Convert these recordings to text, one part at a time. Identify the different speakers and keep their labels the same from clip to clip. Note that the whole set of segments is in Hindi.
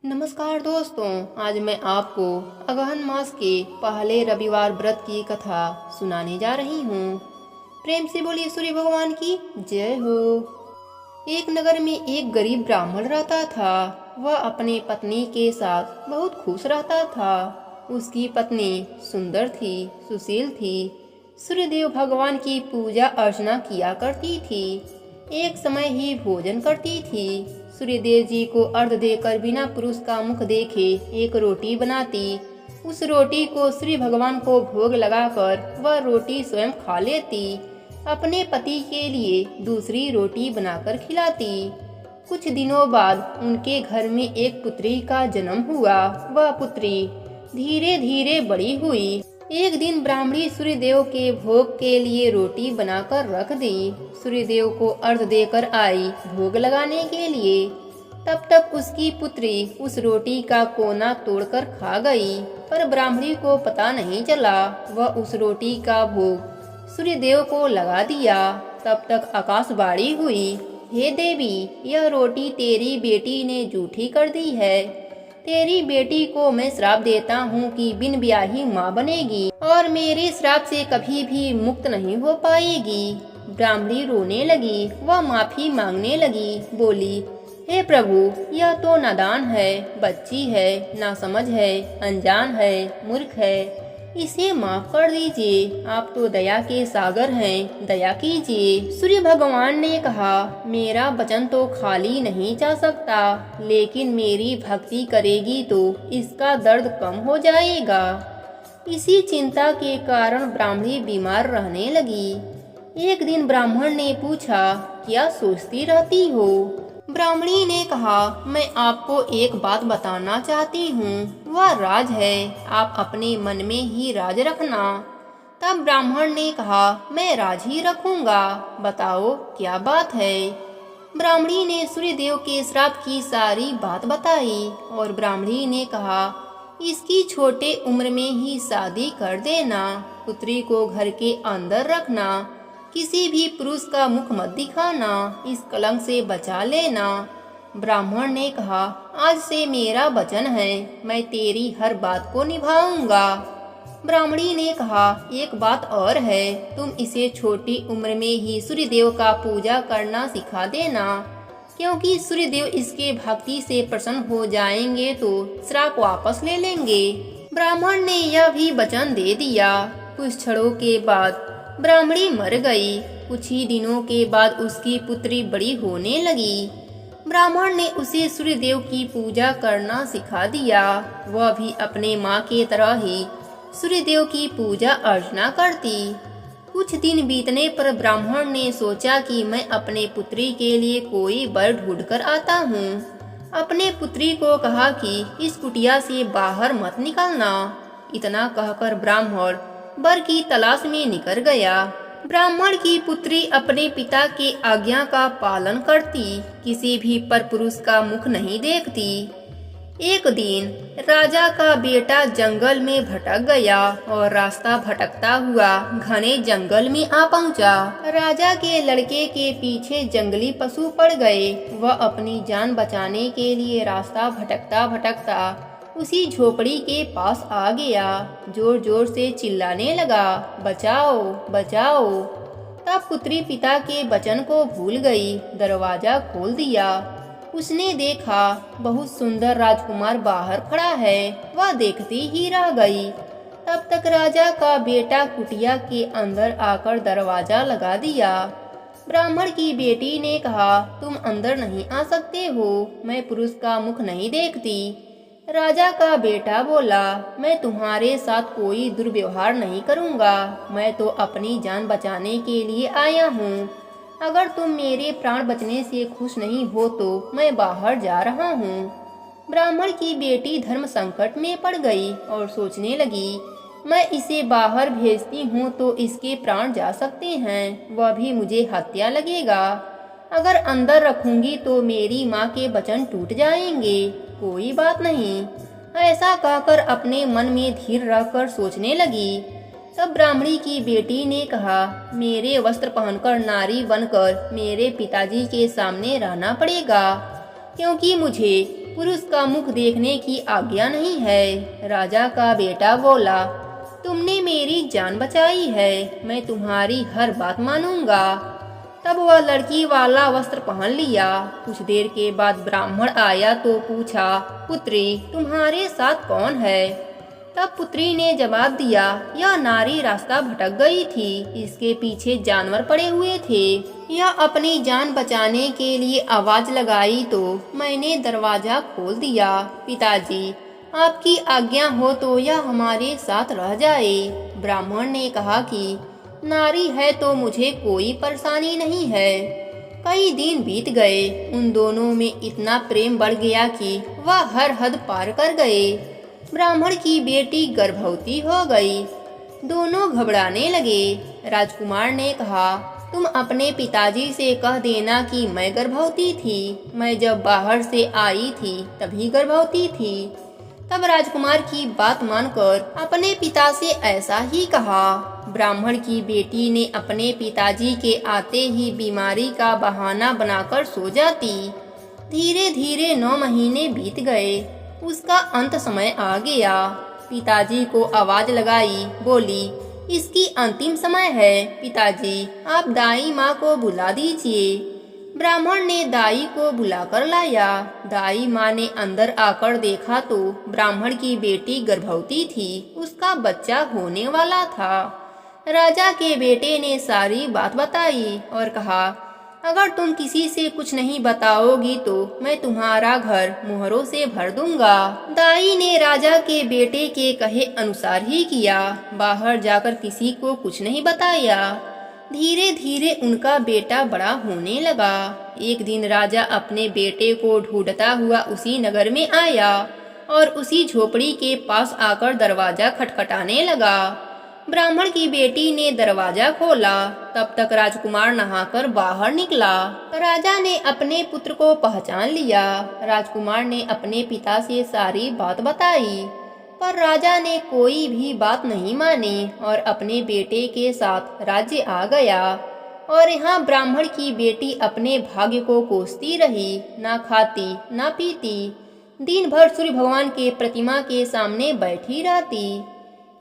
Speaker 1: नमस्कार दोस्तों, आज मैं आपको अगहन मास के पहले रविवार व्रत की कथा सुनाने जा रही हूँ। प्रेम से बोलिए सूर्य भगवान की जय हो। एक नगर में एक गरीब ब्राह्मण रहता था। वह अपनी पत्नी के साथ बहुत खुश रहता था। उसकी पत्नी सुंदर थी, सुशील थी, सूर्यदेव भगवान की पूजा अर्चना किया करती थी, एक समय ही भोजन करती थी। सूर्यदेव जी को अर्घ देकर बिना पुरुष का मुख देखे एक रोटी बनाती। उस रोटी को सूर्य भगवान को भोग लगाकर वह रोटी स्वयं खा लेती। अपने पति के लिए दूसरी रोटी बनाकर खिलाती। कुछ दिनों बाद उनके घर में एक पुत्री का जन्म हुआ। वह पुत्री धीरे धीरे बड़ी हुई। एक दिन ब्राह्मणी सूर्यदेव के भोग के लिए रोटी बनाकर रख दी। सूर्यदेव को अर्घ देकर आई भोग लगाने के लिए। तब तक उसकी पुत्री उस रोटी का कोना तोड़कर खा गई, पर ब्राह्मणी को पता नहीं चला। वह उस रोटी का भोग सूर्यदेव को लगा दिया। तब तक आकाशवाणी हुई, हे देवी, यह रोटी तेरी बेटी ने जूठी कर दी है। तेरी बेटी को मैं श्राप देता हूँ कि बिन ब्याही माँ बनेगी और मेरे श्राप से कभी भी मुक्त नहीं हो पाएगी। ब्राह्मणी रोने लगी, वह माफी मांगने लगी, बोली, हे प्रभु, यह तो नादान है, बच्ची है, नासमझ है, अनजान है, मूर्ख है, इसे माफ कर दीजिए। आप तो दया के सागर हैं, दया कीजिए। सूर्य भगवान ने कहा, मेरा वचन तो खाली नहीं जा सकता, लेकिन मेरी भक्ति करेगी तो इसका दर्द कम हो जाएगा। इसी चिंता के कारण ब्राह्मणी बीमार रहने लगी। एक दिन ब्राह्मण ने पूछा, क्या सोचती रहती हो? ब्राह्मणी ने कहा, मैं आपको एक बात बताना चाहती हूँ, वह राज है, आप अपने मन में ही राज रखना। तब ब्राह्मण ने कहा, मैं राज ही रखूंगा, बताओ क्या बात है। ब्राह्मणी ने सूर्यदेव के श्राप की सारी बात बताई और ब्राह्मणी ने कहा, इसकी छोटे उम्र में ही शादी कर देना, पुत्री को घर के अंदर रखना, किसी भी पुरुष का मुख मत दिखाना, इस कलंक से बचा लेना। ब्राह्मण ने कहा, आज से मेरा वचन है, मैं तेरी हर बात को निभाऊंगा। ब्राह्मणी ने कहा, एक बात और है, तुम इसे छोटी उम्र में ही सूर्यदेव का पूजा करना सिखा देना, क्योंकि सूर्यदेव इसके भक्ति से प्रसन्न हो जाएंगे तो श्राप वापस ले लेंगे। ब्राह्मण ने यह भी वचन दे दिया। कुछ क्षणों के बाद ब्राह्मणी मर गई। कुछ ही दिनों के बाद उसकी पुत्री बड़ी होने लगी। ब्राह्मण ने उसे सूर्यदेव की पूजा करना सिखा दिया। वह भी अपने माँ के तरह ही सूर्यदेव की पूजा अर्चना करती। कुछ दिन बीतने पर ब्राह्मण ने सोचा कि मैं अपने पुत्री के लिए कोई वर ढूंढ कर आता हूँ। अपने पुत्री को कहा कि इस कुटिया से बाहर मत निकलना। इतना कहकर ब्राह्मण वर की तलाश में निकल गया। ब्राह्मण की पुत्री अपने पिता के आज्ञा का पालन करती, किसी भी परपुरुष का मुख नहीं देखती। एक दिन राजा का बेटा जंगल में भटक गया और रास्ता भटकता हुआ घने जंगल में आ पहुंचा। राजा के लड़के के पीछे जंगली पशु पड़ गए। वह अपनी जान बचाने के लिए रास्ता भटकता भटकता उसी झोपड़ी के पास आ गया। जोर जोर से चिल्लाने लगा, बचाओ बचाओ। तब पुत्री पिता के वचन को भूल गई। दरवाजा खोल दिया। उसने देखा बहुत सुंदर राजकुमार बाहर खड़ा है। वह देखती ही रह गई। तब तक राजा का बेटा कुटिया के अंदर आकर दरवाजा लगा दिया। ब्राह्मण की बेटी ने कहा, तुम अंदर नहीं आ सकते हो, मैं पुरुष का मुख नहीं देखती। राजा का बेटा बोला, मैं तुम्हारे साथ कोई दुर्व्यवहार नहीं करूंगा, मैं तो अपनी जान बचाने के लिए आया हूँ। अगर तुम मेरे प्राण बचने से खुश नहीं हो तो मैं बाहर जा रहा हूँ। ब्राह्मण की बेटी धर्म संकट में पड़ गई और सोचने लगी, मैं इसे बाहर भेजती हूँ तो इसके प्राण जा सकते हैं, वह भी मुझे हत्या लगेगा। अगर अंदर रखूंगी तो मेरी माँ के वचन टूट जाएंगे। कोई बात नहीं, ऐसा कहकर अपने मन में धीर रहकर सोचने लगी। तब ब्राह्मणी की बेटी ने कहा, मेरे वस्त्र पहनकर नारी बनकर मेरे पिताजी के सामने रहना पड़ेगा, क्योंकि मुझे पुरुष का मुख देखने की आज्ञा नहीं है। राजा का बेटा बोला, तुमने मेरी जान बचाई है, मैं तुम्हारी हर बात मानूंगा। तब वह लड़की वाला वस्त्र पहन लिया। कुछ देर के बाद ब्राह्मण आया तो पूछा, पुत्री तुम्हारे साथ कौन है? तब पुत्री ने जवाब दिया, यह नारी रास्ता भटक गई थी, इसके पीछे जानवर पड़े हुए थे। यह अपनी जान बचाने के लिए आवाज लगाई तो मैंने दरवाजा खोल दिया। पिताजी आपकी आज्ञा हो तो यह हमारे साथ रह जाए। ब्राह्मण ने कहा कि नारी है तो मुझे कोई परेशानी नहीं है। कई दिन बीत गए। उन दोनों में इतना प्रेम बढ़ गया कि वह हर हद पार कर गए। ब्राह्मण की बेटी गर्भवती हो गई। दोनों घबराने लगे। राजकुमार ने कहा, तुम अपने पिताजी से कह देना कि मैं गर्भवती थी। मैं जब बाहर से आई थी तभी गर्भवती थी। तब राजकुमार की बात मानकर अपने पिता से ऐसा ही कहा। ब्राह्मण की बेटी ने अपने पिताजी के आते ही बीमारी का बहाना बनाकर सो जाती। धीरे धीरे 9 महीने बीत गए। उसका अंत समय आ गया। पिताजी को आवाज लगाई, बोली, इसकी अंतिम समय है। पिताजी आप दाई माँ को बुला दीजिए। ब्राह्मण ने दाई को बुलाकर लाया। दाई माँ ने अंदर आकर देखा तो ब्राह्मण की बेटी गर्भवती थी। उसका बच्चा होने वाला था। राजा के बेटे ने सारी बात बताई और कहा, अगर तुम किसी से कुछ नहीं बताओगी तो मैं तुम्हारा घर मोहरों से भर दूंगा। दाई ने राजा के बेटे के कहे अनुसार ही किया। बाहर जाकर किसी को कुछ नहीं बताया। धीरे धीरे उनका बेटा बड़ा होने लगा। एक दिन राजा अपने बेटे को ढूंढता हुआ उसी नगर में आया और उसी झोपड़ी के पास आकर दरवाजा खटखटाने लगा। ब्राह्मण की बेटी ने दरवाजा खोला। तब तक राजकुमार नहाकर बाहर निकला। राजा ने अपने पुत्र को पहचान लिया। राजकुमार ने अपने पिता से सारी बात बताई, पर राजा ने कोई भी बात नहीं मानी और अपने बेटे के साथ राज्य आ गया। और यहाँ ब्राह्मण की बेटी अपने भाग्य को कोसती रही, ना खाती ना पीती, दिन भर सूर्य भगवान के प्रतिमा के सामने बैठी रहती।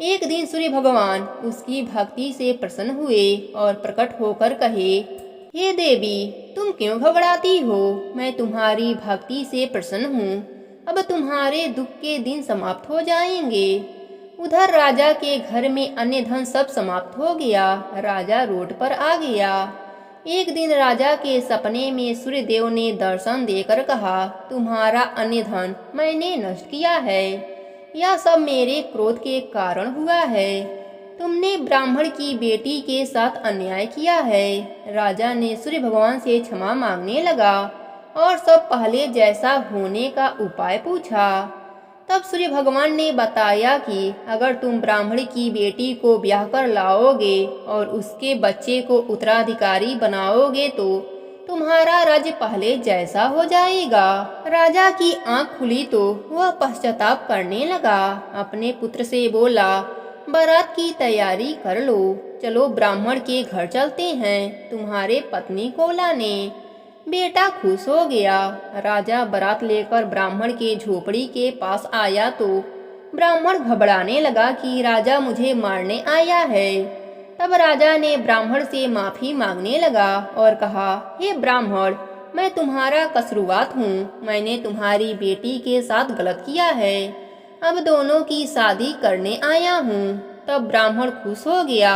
Speaker 1: एक दिन सूर्य भगवान उसकी भक्ति से प्रसन्न हुए और प्रकट होकर कहे, हे देवी, तुम क्यों घबराती हो? मैं तुम्हारी भक्ति से प्रसन्न हूँ। अब तुम्हारे दुख के दिन समाप्त हो जाएंगे। उधर राजा के घर में अन्य धन सब समाप्त हो गया। राजा रोड पर आ गया। एक दिन राजा के सपने में सूर्य देव ने दर्शन देकर कहा, तुम्हारा अन्य धन मैंने नष्ट किया है। यह सब मेरे क्रोध के कारण हुआ है। तुमने ब्राह्मण की बेटी के साथ अन्याय किया है। राजा ने सूर्य भगवान से क्षमा मांगने लगा और सब पहले जैसा होने का उपाय पूछा। तब सूर्य भगवान ने बताया कि अगर तुम ब्राह्मण की बेटी को ब्याह कर लाओगे और उसके बच्चे को उत्तराधिकारी बनाओगे तो तुम्हारा राज्य पहले जैसा हो जाएगा। राजा की आंख खुली तो वह पश्चाताप करने लगा। अपने पुत्र से बोला, बारात की तैयारी कर लो, चलो ब्राह्मण के घर चलते हैं तुम्हारे पत्नी को लाने। बेटा खुश हो गया। राजा बारात लेकर ब्राह्मण के झोपड़ी के पास आया तो ब्राह्मण घबराने लगा कि राजा मुझे मारने आया है। तब राजा ने ब्राह्मण से माफी मांगने लगा और कहा, हे ब्राह्मण, मैं तुम्हारा कसूरवार हूँ। मैंने तुम्हारी बेटी के साथ गलत किया है। अब दोनों की शादी करने आया हूँ। तब ब्राह्मण खुश हो गया।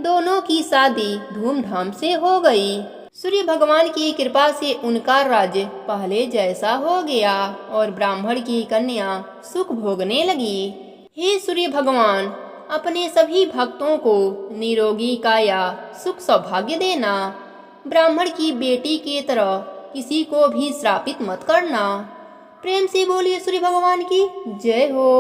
Speaker 1: दोनों की शादी धूमधाम से हो गई। सूर्य भगवान की कृपा से उनका राज्य पहले जैसा हो गया और ब्राह्मण की कन्या सुख भोगने लगी। हे सूर्य भगवान, अपने सभी भक्तों को निरोगी काया सुख सौभाग्य देना। ब्राह्मण की बेटी की तरह किसी को भी श्रापित मत करना। प्रेम से बोलिए सूर्य भगवान की जय हो।